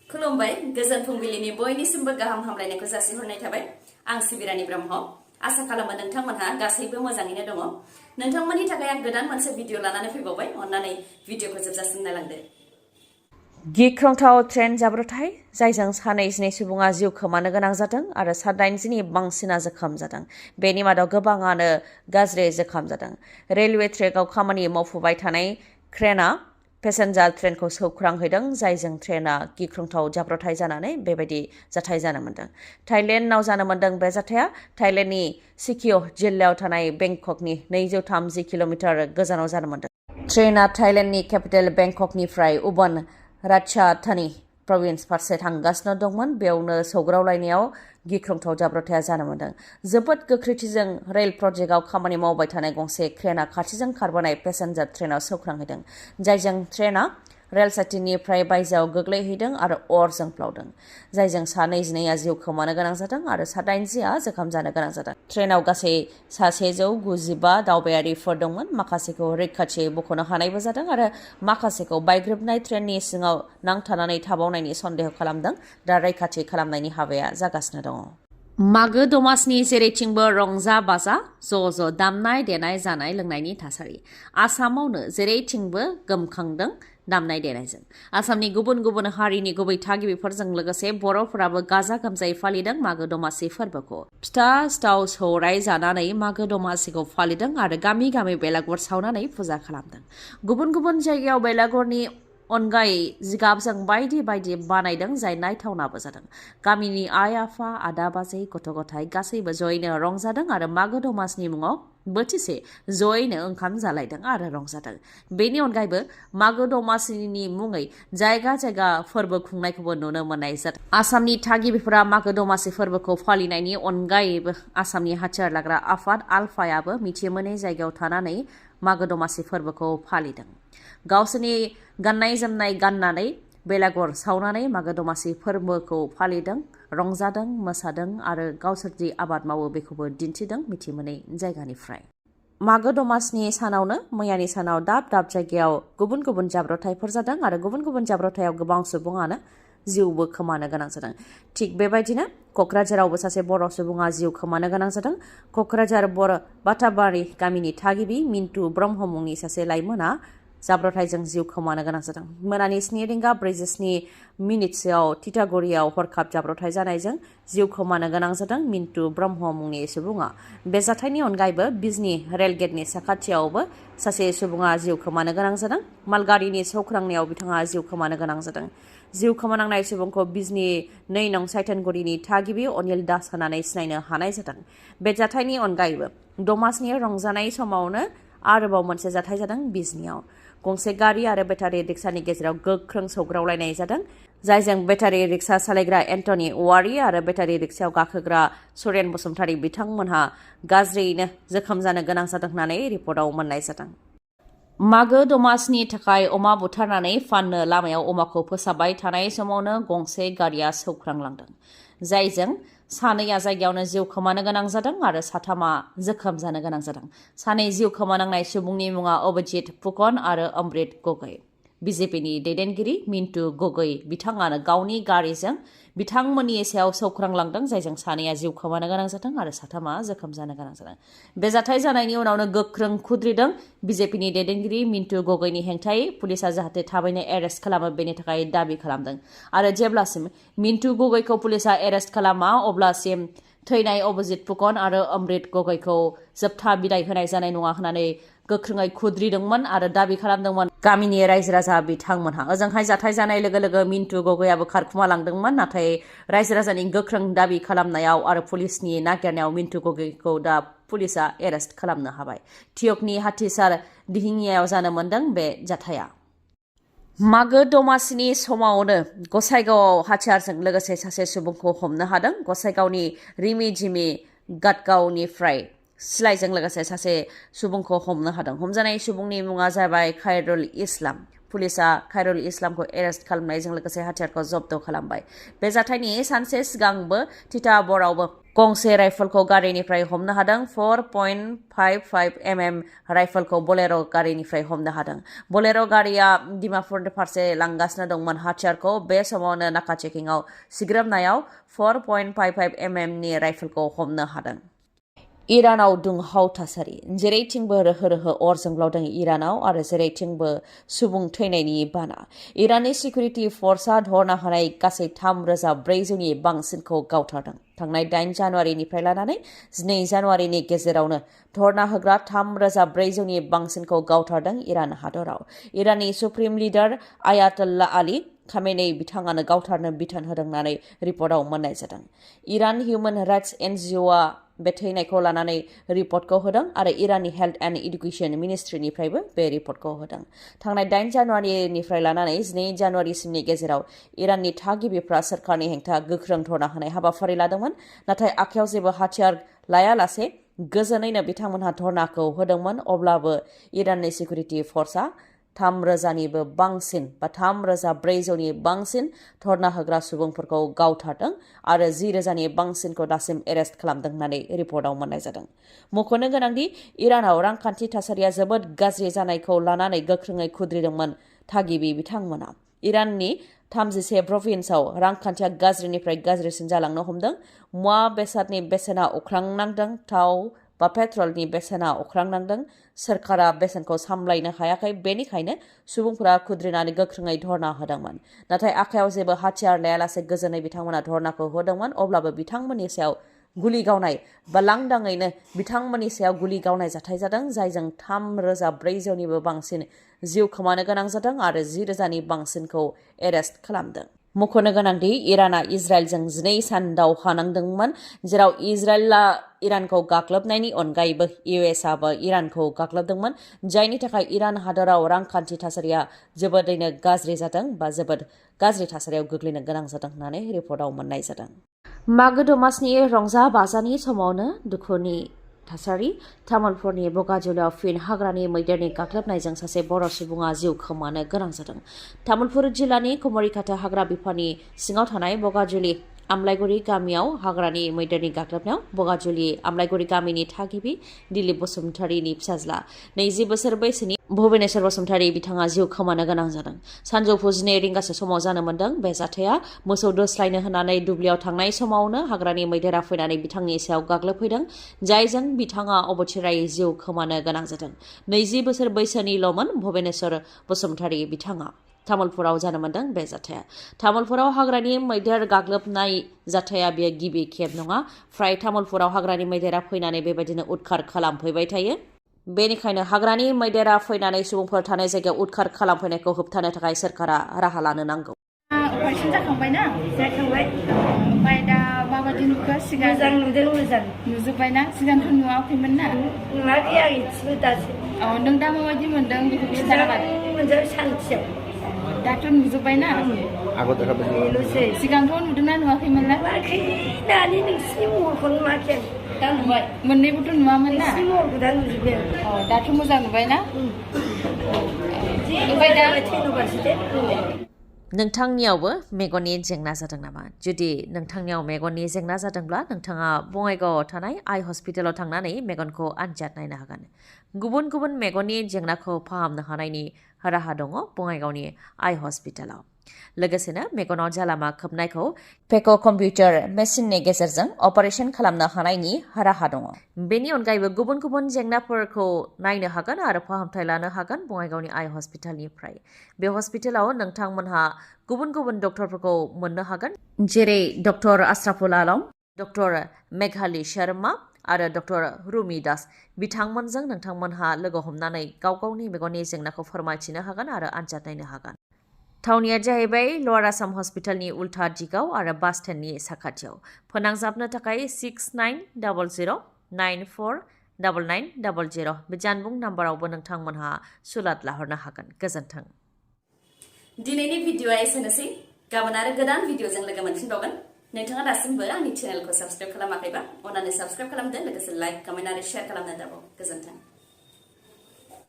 खुलुमबाय गोजोन फुंबिलिनि बयनिसिमबो गाहाम हामलायनायखौ जासिहरनाय थाबाय आं सिबिरानि ब्रह्म आसा खालामो नोंथांमोनहा गासैबो मोजाङैनो दङ नोंथांमोननि थाखाय आं गोदान मोनसे भिडिअ लानानै फैबावबाय अन्नानै भिडिअखौ जोबजासिम नायलांदो गिख्रंथाव ट्रेन जाब्रबथाय जायजों सानै जिनै सुबुङा जिउ खोमानो गोनां जादों आरो 80नि बांसिना जोखोम जादों बेनि मादाव गोबाङानो गाज्रि जोखोम जादों रेलवे ट्रेकआव खामानि मावफुबाय थानाय क्रेनआ पेसेन्जार ट्रेनखौ सौख्रांहैदों जायजों ट्रेनआ गिख्रंथाव जाब्रबथाय जानानै बेबायदि जाथाय जानो मोन्दों थाइलेन्डआव जानो मोन्दों बे जाथाया थाइलेन्डनि सिकिअ जिल्लायाव थानाय बेंककनि 230 किल'मिटार गोजानाव जानो मोन्दों ट्रेनआ थाइलेन्डनि केपिटेल बेंककनिफ्राय उबन राजधानी प्रभिन्स फारसे थांगासिनो दंमोन बेयावनो सौग्रावलायनायाव गिख्रंथाव जाब्रबथाया जानो मोन्दों जोबोद गोख्रैथिजों रेल प्रजेक्टआव खामानि मावबाय थानाय गंसे क्रेनआ खाथिजों खारबोनाय पेसेन्जार ट्रेनआव सौख्रांहैदों जायजों ट्रेनआ रेल साइटिनिफ्राय बायजोआव गोग्लैहैदों आरो अर जोंफ्लावदों जायजों सानै जिनैया जिउ खोमानो गोनां जादों आरो 80आ जोखोम जानो गोनां जादों ट्रेनआव गासै 195 दावबायारिफोर दंमोन माखासेखौ रैखाथियै बख'नो हानायबो जादों आरो माखासेखौ बायग्रोबनाय ट्रेननि सिङाव नांथानानै थाबावनायनि सन्देह खालामदों दा रैखाथि खालामनायनि हाबाया जागासिनो दङ मागो दमासिनि जेरैथिंबो रंजा बाजा ज' दामनाय देनाय जानाय लोंनायनि थासारि आसामावनो जेरैथिंबो गोमखांदों दामनाय देनायजों आसामनि गुबुन गुबुन हारिनि गुबै थागिबिफोरजों लोगोसे बर'फोराबो गाजा गोमजायै फालिदों मागो दमासि फोरबोखौ फिथा सिथाव सौराय जानानै मागो दमासिखौ फालिदों आरो गामि गामि बेलागुर सावनानै फुजा खालामदों गुबुन गुबुन जायगायाव बेलागुरनि अनगायै जिगाबजों बायदि बायदि बानायदों जाय नायथावनाबो जादों गामिनि आइ आफा आदा बाजै गथ' गथाय गासैबो जयैनो रंजादों आरो मागो दमासिनि मुङाव बोथिसे जयैनो ओंखाम जालायदों आरो रंजादों बेनि अनगायैबो मागो दमासिनि मुङै जायगा जायगा फोरबो खुंनायखौबो नुनो मोननाय जादों आसामनि थागिबिफोरा मागो दमासि फोरबोखौ फालिनायनि अनगायैबो आसामनि हाथियार लाग्रा आफाद आलफायाबो मिथि मोनै जायगायाव थानानै मागो दमासि फोरबोखौ फालिदों गावसोरनि गाननाय जोमनाय गाननानै बेलागुर सावनानै मागो दमासि फोरबोखौ फालिदों रंजादों मोसादों आरो गावसोर जि आबाद मावो बेखौबो दिन्थिदों मिथि मोनै जायगानिफ्राय मागो दमासिनि सानावनो मैयानि सानाव दाब दाब जायगायाव गुबुन गुबुन जाब्रबथायफोर जादों आरो गुबुन गुबुन जाब्रबथायाव गोबां सुबुङानो जिउबो खोमानो गोनां जादों थिग बेबायदिनो क'क्राझारावबो सासे बर' सुबुङा जिउ खोमानो गोनां जादों क'क्राझार बर' बाटाबारि गामिनि थागिबि मिन्टु ब्रह्म मुंनि सासे लाइमोना जाब्रबथायजों जिउ खोमानो गोनां जादों मोनानि 7:47 तितागुरियाव हरखाब जाब्रबथाय जानायजों जिउ खोमानो गोनां जादों मिन्टु ब्रह्म मुंनि सुबुङा बे जाथायनि अनगायैबो बिजनी रेलगेटनि साखाथियावबो सासे सुबुङा जिउ खोमानो गोनां जादों मालगारिनि सौख्रांनायाव बिथाङा जिउ खोमानो गोनां जादों जिउ खोमानांनाय सुबुंखौ बिजनी 2 नं साइथानगुरिनि थागिबि अनिल दास होननानै सिनायनो हानाय जादों बे जाथायनि अनगायैबो दमासिनि रंजानाय समावनो आरोबाव मोनसे जाथाय जादों बिजनीआव गंसे गारि आरो बेटारि रिक्सानि गेजेराव गोख्रों सौग्रावलायनाय जादों जायजों बेटारि रिक्सा सालायग्रा एन्टनी औवारी आरो बेटारि रिक्सायाव गाखोग्रा सुरेन बसुमतारी बिथांमोनहा गाज्रियैनो जोखोम जानो गोनां जादों होननानै रिपर्टआव मोननाय जादों मागो दमासिनि थाखाय अमा बुथारनानै फाननो लामायाव अमाखौ फोसाबबाय थानाय समावनो गंसे गारिया सौख्रांलांदों जायजों सानैया जायगायावनो जिउ खोमानो गोनां जादों आरो साथामा जोखोम जानो गोनां जादों सानै जिउ खोमानांनाय सुबुंनि मुङा अभिजित फुकन आरो अमृत गगৈ बिजेपिनि दैदेनगिरि मिन्टु गगৈ बिथाङानो गावनि गारिजों बिथांमोननि सायाव सौख्रांलांदों जायजों सानैया जिउ खोमानो गोनां जादों आरो साथामा जोखोम जानो गोनां जादों बे जाथाय जानायनि उनावनो गोख्रों खुद्रिदों बिजेपिनि दैदेनगिरि मिन्टु गगैनि हेंथायै पुलिसा जाहाथे थाबैनो एरेस्ट खालामो बेनि थाखाय दाबि खालामदों आरो जेब्लासिम मिन्टु गगैखौ पुलिसा एरेस्ट खालामा अब्लासिम थैनाय अभिजित फुकन आरो अमृत गगैखौ जोबथा बिदाय होनाय जानाय नङा होननानै गोख्रोङै खुद्रिदोंमोन आरो दाबि खालामदोंमोन गामिनि रायजो राजा बिथांमोनहा ओजोंहाय जाथाय जानाय लोगो लोगो मिन्टु गगैआबो खारखुमालांदोंमन नाथाय रायजो राजानि गोख्रों दाबि खालामनायाव आरो पुलिसनि नागिरनायाव मिन्टु गगैखौ दा पुलिसा एरेस्ट खालामनो हाबाय थियकनि हाथिसार दिहिङियाव जानो मोन्दों बे जाथाया मागो दमासिनि समावनो गसाइगावआव हाथियारजों लोगोसे सासे सुबुंखौ हमनो हादों गसाइगावनि रिमि जिमि गाटगावनिफ्राय सिलाइजों लोगोसे सासे सुबुंखौ हमनो हादों हमजानाय सुबुंनि मुङा जाबाय खायरुल इस्लाम पुलिसा खायरुल इस्लामखौ एरेस्ट खालामनायजों लोगोसे हाथियारखौ जब्द खालामबाय बे जाथायनि सानसे सिगांबो तिताबरावबो गंसे राइफलखौ गारिनिफ्राय हमनो हादों। 4.55 mm राइफलखौ बोलेर' गारिनिफ्राय हमनो हादों। बोलेर' गारिया डिमापुर फारसे लांगासिनो दंमोन। हाथियारखौ बे समावनो नाका चेकिंआव सिग्रोमनायाव 4.55 mm नि राइफलखौ हमनो हादों। इरानाव दुंहाव थासारि। जेरैथिंबो रोहो रोहो अर जोंब्लावदों इरानाव आरो जेरैथिंबो सुबुं थैनायनि बाना। इराननि सिकिउरिटि फर्सआ धरना होनाय गासै 3,400नि बांसिनखौ गावथारदों। थांनाय 8 जानुवारिनिफ्राय लानानै 12 जानुवारिनि गेजेरावनो धरना होग्रा 3,400नि बांसिनखौ गावथारदों इरान हादराव। इराननि सुप्रिम लिडार आयातल्ला आली खामेनेई बिथाङानो गावथारनो बिथोन होदों होननानै रिपर्टआव मोननाय जादों। इरान हिउमेन राइट्स NGOआ बे थैनायखौ लानानै रिपर्टखौ होदों आरो इराननि हेल्थ एन्ड इडुकेसन मिनिस्ट्रिनिफ्रायबो बे रिपर्टखौ होदों। थांनाय 8 जानुवारिनिफ्राय लानानै 12 जानुवारिसिमनि गेजेराव इराननि थागिबिफ्रा सोरखारनि हेंथा गोख्रों धरना होनाय हाबाफारि लादोंमोन, नाथाय आखायाव जेबो हाथियार लायालासे गोजोनैनो बिथांमोनहा धरनाखौ होदोंमोन। अब्लाबो इराननि सिकिउरिटि फर्सआ 3,000निबो बांसिन बा 3,400नि बांसिन धरना होग्रा सुबुंफोरखौ गावथारदों आरो 10,000नि बांसिनखौ दासिम एरेस्ट खालामदों होननानै रिपर्टआव मोननाय जादों। मख'नो गोनांदि इरानाव रांखान्थि थासारिया जोबोद गाज्रि जानायखौ लानानै गोख्रोङै खुद्रिदोंमोन थागिबि बिथांमोना। इराननि 31 प्रभिन्सआव रांखान्थिया गाज्रिनिफ्राय गाज्रिसिन जालांनो हमदों। मुवा बेसादनि बेसेना अख्रांनांदों। थाव बा पेट्रलनि बेसेना अख्रांनांदों। सोरखारा बेसेनखौ सामलायनो हायाखै। बेनिखायनो सुबुंफोरा खुद्रिनानै गोख्रोङै धरना होदोंमोन। नाथाय आखायाव जेबो हाथियार लायालासे गोजोनै बिथांमोना धरनाखौ होदोंमोन। अब्लाबो बिथांमोननि सायाव गुलि गावनाय बा लांदाङैनो बिथांमोननि सायाव गुलि गावनाय जाथाय जादों, जायजों 3,400निबो बांसिन जिउ खोमानो गोनां जादों आरो 10,000नि बांसिनखौ एरेस्ट खालामदों। मख'नो गोनांदि इराना इजराइलजों 12 सान दावहा नांदोंमोन, जेराव इजराइलआ इरानखौ गाग्लोबनायनि अनगायैबो USआबो इरानखौ गाग्लोबदोंमोन, जायनि थाखाय इरान हादराव रांखान्थि थासारिया जोबोदैनो गाज्रि जादों बा जोबोद गाज्रि थासारियाव गोग्लैनो गोनां जादों होननानै रिपर्टआव मोननाय जादों। मागो दमासिनि रंजा बाजानि समावनो दुखुनि थासारि। तामुलपुरनि बगाजुलियाव फिन हाग्रानि मैदेरनि गाग्लोबनायजों सासे बर' सुबुङा जिउ खोमानो गोनां जादों। तामुलपुर जिल्लानि कुमरिकाटा हाग्रा बिफाननि सिङाव थानाय बगाजुलि आमलाइगुरि गामियाव हाग्रानि मैदेरनि गाग्लोबनायाव बगाजुलि आमलाइगुरि गामिनि थागिबि दिलीप बसुमतारीनि फिसाज्ला 20 बोसोर बैसोनि भुबनेश्वर बसुमतारी बिथाङा जिउ खोमानो गोनां जादों। सानजौफु 12 रिंगासो समाव जानो मोन्दों। बे जाथाया मोसौ दोस्लायनो होननानै दुब्लियाव थांनाय समावनो हाग्रानि मैदेरा फैनानै बिथांनि सायाव गाग्लोबफैदों, जायजों बिथाङा अबथिरायै जिउ खोमानो गोनां जादों। 20 बोसोर बैसोनिल'मोन भुबनेश्वर बसुमतारी बिथाङा। तामुलपुराव जानो मोन्दों बे जाथाया। तामुलपुराव हाग्रानि मैदेर गाग्लोबनाय जाथाया बेयो गिबि खेब नङा। फ्राय तामुलपुराव हाग्रानि मैदेरा फैनानै बेबायदिनो उदखार खालामफैबाय थायो। बेनिखायनो हाग्रानि मैदेरा फैनानै सुबुंफोर थानाय जायगायाव उदखार खालामफैनायखौ होबथानो थाखाय सोरखारा राहा लानो नांगौ। अपारेसन जाखांबायना? जाखांबाय। ओमफ्राय दा माबायदि नुखो? सिगां मोजां नुदों, मोजां नुजोब्बायना? सिगांथ' नुवाखैमोन ना? नुवाखै आं इसेबो दासो। नों दा माबायदि मोनदों बेखौ खिन्थाना मोजां सान्थियाव। दाथ' नुजोब्बायना? बेल'सै। सिगांथ' नुदोंना नुवाखैमोन ना? नुवाखै। दानि नोंसिनि महरखौ नुवाखै आं। दा नुबाय। मोननैबोथ' नुवामोन ना? नोंसिनि महरखौ दा नुजोब्बाय आं। दाथ' मोजां नुबायना? ओमफ्राय दा थैनोबासो दे। नोंथांनियावबो मेगननि जेंना जादों नामा? जुदि नोंथांनियाव मेगननि जेंना जादोंब्ला नोंथाङा बङाइगावआव थानाय आइ हस्पिटालाव थांनानै मेगनखौ आनजाद नायनो हागोन। गुबुन गुबुन मेगननि जेंनाखौ फाहामनो हानायनि राहा दङ बङाइगावनि आइ हस्पिटालाव। लोगोसेनो मेगनाव जालामा खोबनायखौ फेक' कम्पिउटार मेसिननि गेजेरजों अपारेसन खालामनो हानायनि राहा दङ। बेनि अनगायैबो गुबुन गुबुन जेंनाफोरखौ नायनो हागोन आरो फाहामथाय लानो हागोन बङाइगावनि आइ हस्पिटालनिफ्राय। बे हस्पिटालाव नोंथांमोनहा गुबुन गुबुन डक्टरफोरखौ मोननो हागोन, जेरै डक्टर आशराफुल आलम, डक्टर मेघाली शर्मा आरो डक्टर रुमि दास। बिथांमोनजों नोंथांमोनहा लोगो हमनानै गाव गावनि मेगननि जेंनाखौ फोरमायथिनो हागोन आरो आनजाद नायनो हागोन। थावनिया जाहैबाय लवार आसाम हस्पिटालनि उल्था दिगाव आरो बास स्टेन्डनि साखाथियाव। फोनांजाबनो थाखाय 6900949900 बे जानबुं नाम्बारावबो नोंथांमोनहा सुलाद लाहरनो हागोन। गोजोन्थों। दिनैनि भिडिअआ एसेनोसै। गाबोन आरो गोदान भिडिअजों लोगो मोनफिनबावगोन। नोंथाङा दासिमबो आंनि चेनेलखौ साबस्क्राइब खालामाखैबा अन्नानै साबस्क्राइब खालामदो, लोगोसे लाइक, कमेन्ट आरो शेयार खालामनो दाबाव। गोजोन्थों।